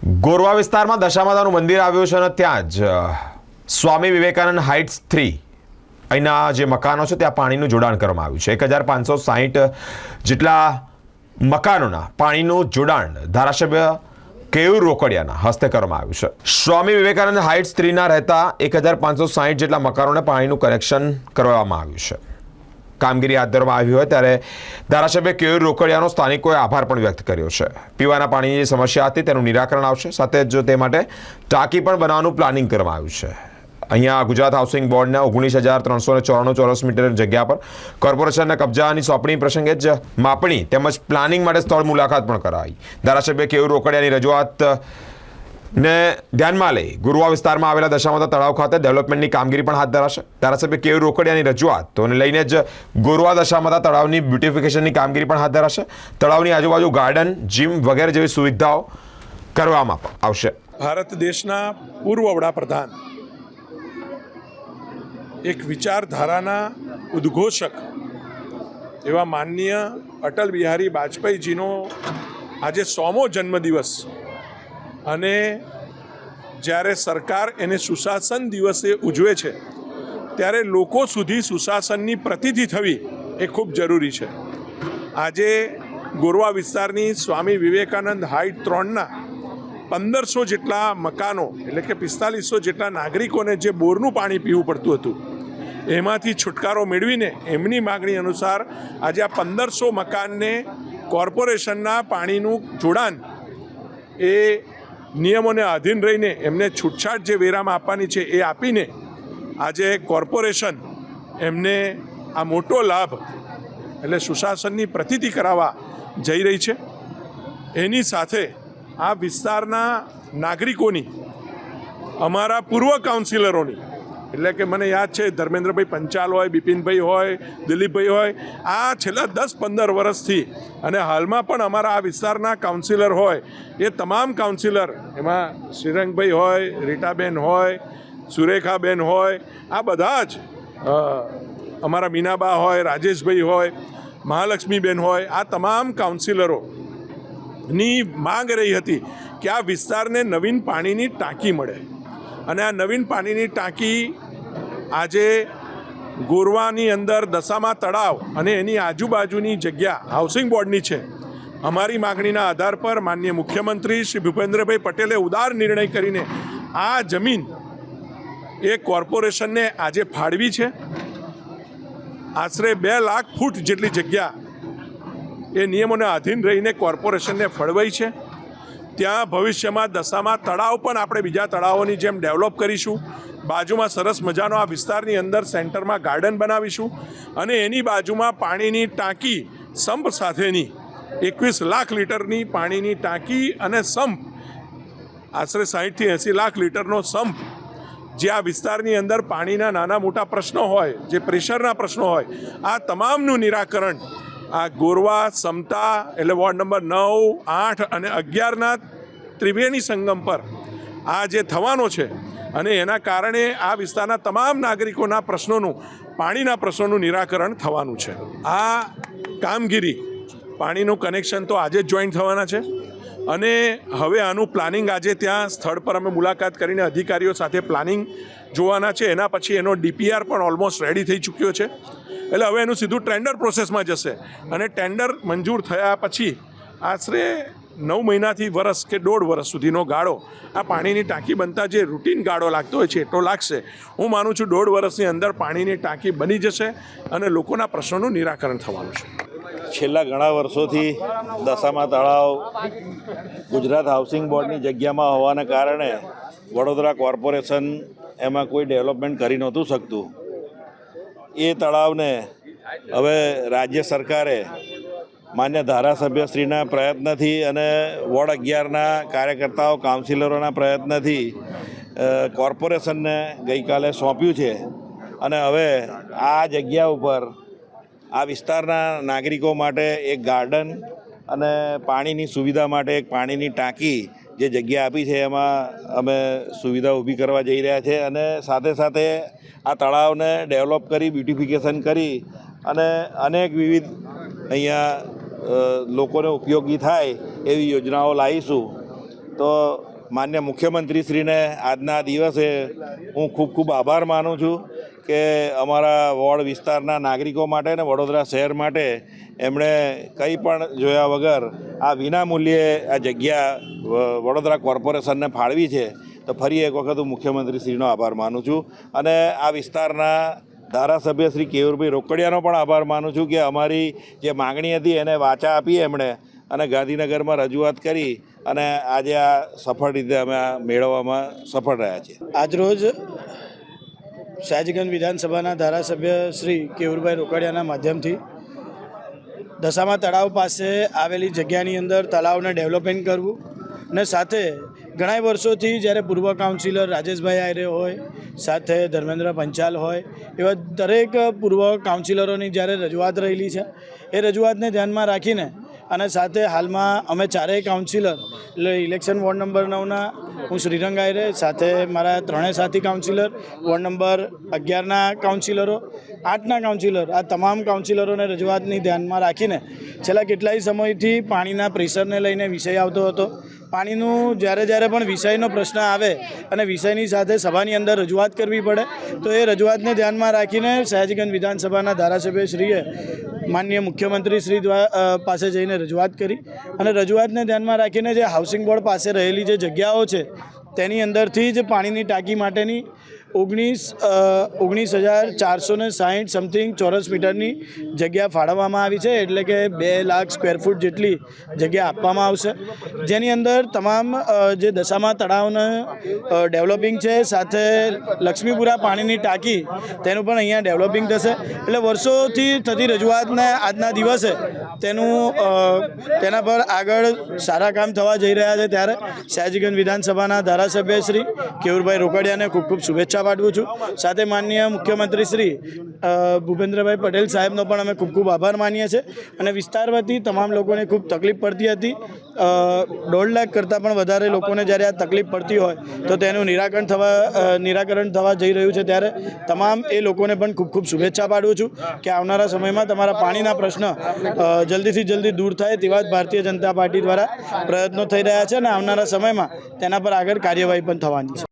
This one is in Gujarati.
ગોરવા વિસ્તારમાં દશામાતાનું મંદિર આવ્યું છે અને ત્યાં જ સ્વામી વિવેકાનંદ હાઇટ્સ 3 અહીંના જે મકાનો છે ત્યાં પાણીનું જોડાણ કરવામાં આવ્યું છે। 1560 જેટલા મકાનોના પાણીનું જોડાણ ધારાસભ્ય કેયુર રોકડિયાના હસ્તે કરવામાં આવ્યું છે। સ્વામી વિવેકાનંદ હાઇટ્સ 3ના રહેતા 1560 જેટલા મકાનોને પાણીનું કનેક્શન કરવામાં આવ્યું છે। કામગીરી હાથ ધરવામાં આવી હોય ત્યારે ધારાસભ્ય કેયુર રોકડિયાનો સ્થાનિકોએ આભાર પણ વ્યક્ત કર્યો છે। પીવાના પાણીની જે સમસ્યા હતી તેનું નિરાકરણ આવશે, સાથે જ તે માટે ટાંકી પણ બનાવવાનું પ્લાનિંગ કરવામાં આવ્યું છે। અહીંયા ગુજરાત હાઉસિંગ બોર્ડના 19,394 ચોરસ મીટર જગ્યા પર કોર્પોરેશનના કબજાની સોંપણી પ્રસંગે જ માપણી તેમજ પ્લાનિંગ માટે સ્થળ મુલાકાત પણ કરાઈ। ધારાસભ્ય કેયુર રોકડિયાની રજૂઆત ને ધ્યાનમાં લઈ ગુરવા વિસ્તારમાં આવેલા દશામાતા તળાવ ખાતે ડેવલપમેન્ટની કામગીરી પણ હાથ ધરાશે। ધારાસભ્ય કેયુર રોકડિયાની રજૂઆતોને લઈને જ ગુરવા દશામાતા તળાવની બ્યુટિફિકેશનની કામગીરી પણ હાથ ધરાશે। તળાવની આજુબાજુ ગાર્ડન, જીમ વગેરે જેવી સુવિધાઓ કરવામાં આવશે। ભારત દેશના પૂર્વ વડાપ્રધાન, એક વિચારધારાના ઉદ્ઘોષક એવા માનનીય અટલ બિહારી વાજપેયીજીનો આજે 100મો જન્મદિવસ અને જ્યારે સરકાર એને સુશાસન દિવસે ઉજવે છે ત્યારે લોકો સુધી સુશાસનની પ્રતીતિ થવી એ ખૂબ જરૂરી છે। આજે ગોરવા વિસ્તારની સ્વામી વિવેકાનંદ હાઇટ 3ના 1500 જેટલા મકાનો એટલે કે 4500 જેટલા નાગરિકોને જે બોરનું પાણી પીવું પડતું હતું એમાંથી છુટકારો મેળવીને એમની માગણી અનુસાર આજે આ 1500 મકાનને કોર્પોરેશનના પાણીનું જોડાણ એ નિયમોને આધીન રહીને એમને છૂટછાટ જે વેરામાં આપવાની છે એ આપીને આજે કોર્પોરેશન એમને આ મોટો લાભ એટલે સુશાસનની પ્રતીતિ કરાવવા જઈ રહી છે। એની સાથે આ વિસ્તારના નાગરિકોની, અમારા પૂર્વ કાઉન્સિલરોની, એટલે કે મને યાદ છે ધર્મેન્દ્રભાઈ પંચાલ હોય, બિપિનભાઈ હોય, દિલીપભાઈ હોય, આ છેલ્લા 10-15 વર્ષથી અને હાલમાં પણ અમારા આ વિસ્તારના કાઉન્સિલર હોય એ તમામ કાઉન્સિલર, એમાં શ્રીરંગભાઈ હોય, રીટાબેન હોય, સુરેખાબેન હોય, આ બધા જ અમારા મીનાબા હોય, રાજેશભાઈ હોય, મહાલક્ષ્મીબેન હોય, આ તમામ કાઉન્સિલરોની માંગ રહી હતી કે આ વિસ્તારને નવીન પાણીની ટાંકી મળે અને આ નવીન પાણીની ટાંકી આજે ગોરવાની અંદર દશામા તળાવ અને એની આજુબાજુની જગ્યા હાઉસિંગ બોર્ડની છે। અમારી માગણીના આધાર પર માનનીય મુખ્યમંત્રી શ્રી ભૂપેન્દ્રભાઈ પટેલે ઉદાર નિર્ણય કરીને આ જમીન એ કોર્પોરેશનને આજે ફાળવી છે। આશરે 2 લાખ ફૂટ જેટલી જગ્યા એ નિયમોને આધીન રહીને કોર્પોરેશનને ફળવાઈ છે। ત્યાં ભવિષ્યમાં દશામા તળાવ પણ આપણે બીજા તળાવોની જેમ ડેવલપ કરીશું। બાજુમાં સરસ મજાનો આ વિસ્તારની અંદર સેન્ટરમાં ગાર્ડન બનાવીશું અને એની બાજુમાં પાણીની ટાંકી સંપ સાથેની 21 લાખ લીટરની પાણીની ટાંકી અને સંપ આશરે 60થી 80 લાખ લીટરનો સંપ, જે આ વિસ્તારની અંદર પાણીના નાના મોટા પ્રશ્નો હોય, જે પ્રેશરના પ્રશ્નો હોય, આ તમામનું નિરાકરણ આ ગોરવા સમતા એટલે વોર્ડ નંબર 9, 8 અને 11ના ત્રિવેણી સંગમ પર આ જે થવાનો છે અને એના કારણે આ વિસ્તારના તમામ નાગરિકોના પ્રશ્નોનું, પાણીના પ્રશ્નોનું નિરાકરણ થવાનું છે। આ કામગીરી, પાણીનું કનેક્શન તો આજે જ જોઈન થવાના છે અને હવે આનું પ્લાનિંગ આજે ત્યાં સ્થળ પર અમે મુલાકાત કરીને અધિકારીઓ સાથે પ્લાનિંગ જોવાના છે। એના પછી એનો DPR પણ ઓલમોસ્ટ રેડી થઈ ચૂક્યો છે, એટલે હવે એનું સીધું ટેન્ડર પ્રોસેસમાં જશે અને ટેન્ડર મંજૂર થયા પછી આશરે 9 મહિનાથી વર્ષ કે 1.5 વર્ષ સુધીનો ગાળો આ પાણીની ટાંકી બનતા જે રૂટીન ગાળો લાગતો હોય છે એટલો લાગશે। હું માનું છું 1.5 વર્ષની અંદર પાણીની ટાંકી બની જશે અને લોકોના પ્રશ્નોનું નિરાકરણ થવાનું છે। છેલ્લા ઘણા વર્ષોથી દશામા તળાવ ગુજરાત હાઉસિંગ બોર્ડની જગ્યામાં હોવાના કારણે વડોદરા કોર્પોરેશન એમાં કોઈ ડેવલપમેન્ટ કરી નહોતું શકતું। એ તળાવને હવે રાજ્ય સરકારે માન્ય ધારાસભ્યશ્રીના પ્રયત્નથી અને વોર્ડ 11ના કાર્યકર્તાઓ, કાઉન્સિલરોના પ્રયત્નથી કોર્પોરેશનને ગઈકાલે સોંપ્યું છે અને હવે આ જગ્યા ઉપર આ વિસ્તારના નાગરિકો માટે એક ગાર્ડન અને પાણીની સુવિધા માટે એક પાણીની ટાંકી જે જગ્યા આપી છે એમાં અમે સુવિધા ઊભી કરવા જઈ રહ્યા છે અને સાથે સાથે આ તળાવને ડેવલપ કરી, બ્યુટિફિકેશન કરી અને અનેક વિવિધ અહીંયા લોકોને ઉપયોગી થાય એવી યોજનાઓ લાવીશું। તો માન્ય મુખ્યમંત્રીશ્રીને આજના દિવસે હું ખૂબ ખૂબ આભાર માનું છું કે અમારા વોર્ડ વિસ્તારના નાગરિકો માટે અને વડોદરા શહેર માટે એમણે કંઈ પણ જોયા વગર આ વિનામૂલ્યે આ જગ્યા વડોદરા કોર્પોરેશનને ફાળવી છે. તો ફરી એક વખત હું મુખ્યમંત્રીશ્રીનો આભાર માનું છું અને આ વિસ્તારના ધારાસભ્ય શ્રી કેયુરભાઈ રોકડિયાનો પણ આભાર માનું છું કે અમારી જે માગણી હતી એને વાચા આપી એમણે અને ગાંધીનગરમાં રજૂઆત કરી અને આજે આ સફળ રીતે અમે આ મેળવવામાં સફળ રહ્યા છીએ. આજરોજ સયાજીગંજ વિધાનસભાના ધારાસભ્ય શ્રી કેયુરભાઈ રોકડિયાના માધ્યમથી દશામા તળાવ પાસે આવેલી જગ્યાની અંદર તળાવને ડેવલપમેન્ટ કરવું અને સાથે ઘણા વર્ષોથી જ્યારે પૂર્વ કાઉન્સિલર રાજેશભાઈ આયરે હોય, સાથે ધર્મેન્દ્ર પંચાલ હોય, એવા દરેક પૂર્વ કાઉન્સિલરોની જ્યારે રજૂઆત રહેલી છે એ રજૂઆતને ધ્યાનમાં રાખીને અને સાથે હાલમાં અમે ચારેય કાઉન્સિલર એટલે ઇલેક્શન વોર્ડ નંબર 9ના હું શ્રીરંગ આયરે, સાથે મારા ત્રણેય સાથી કાઉન્સિલર, વોર્ડ નંબર 11ના કાઉન્સિલરો, 8ના કાઉન્સિલર, આ તમામ કાઉન્સિલરોને રજૂઆતની ધ્યાનમાં રાખીને છેલ્લા કેટલાય સમયથી પાણીના પ્રેશરને લઈને વિષય આવતો હતો. પાણીનું જ્યારે પણ વિષયનો પ્રશ્ન આવે અને વિષયની સાથે સભાની અંદર રજૂઆત કરવી પડે તો એ રજૂઆતને ધ્યાનમાં રાખીને સયાજીગંજ વિધાનસભાના ધારાસભ્યશ્રીએ માનનીય મુખ્યમંત્રી શ્રી પાસે જઈને રજૂઆત કરી અને રજૂઆતને ધ્યાનમાં રાખીને જે હાઉસિંગ બોર્ડ પાસે રહેલી જે જગ્યાઓ છે તેની અંદરથી જ પાણીની ટાંકી માટેની 19,460 સમથિંગ ચોરસ મીટરની જગ્યા ફાળવવામાં આવી છે. એટલે કે 2 લાખ સ્ક્વેર ફૂટ જેટલી જગ્યા આપવામાં આવશે, જેની અંદર તમામ જે દશામા તળાવનું ડેવલપિંગ છે, સાથે લક્ષ્મીપુરા પાણીની ટાંકી તેનું પણ અહીંયા ડેવલપિંગ થશે. એટલે વર્ષોથી થતી રજૂઆતને આજના દિવસે તેના પર આગળ સારા કામ થવા જઈ રહ્યા છે. ત્યારે સયાજીગંજ વિધાનસભાના ધારાસભ્ય શ્રી કેયુરભાઈ રોકડિયાને ખૂબ ખૂબ શુભેચ્છા પાઠવું છું. સાથે માનનીય મુખ્યમંત્રી શ્રી ભૂપેન્દ્રભાઈ પટેલ સાહેબનો પણ અમે ખૂબ ખૂબ આભાર માનીએ છીએ. અને વિસ્તાર વતી તમામ લોકોને ખૂબ તકલીફ પડતી હતી. 1.5 લાખ કરતાં પણ વધારે લોકોને જ્યારે આ તકલીફ પડતી હોય તો તેનું નિરાકરણ થવા જઈ રહ્યું છે. ત્યારે તમામ એ લોકોને પણ ખૂબ ખૂબ શુભેચ્છા પાઠવું છું કે આવનારા સમયમાં તમારા પાણીના પ્રશ્ન જલ્દીથી જલ્દી દૂર થાય તેવા જ ભારતીય જનતા પાર્ટી દ્વારા પ્રયત્નો થઈ રહ્યા છે અને આવનારા સમયમાં તેના પર આગળ કાર્યવાહી પણ થવાની છે.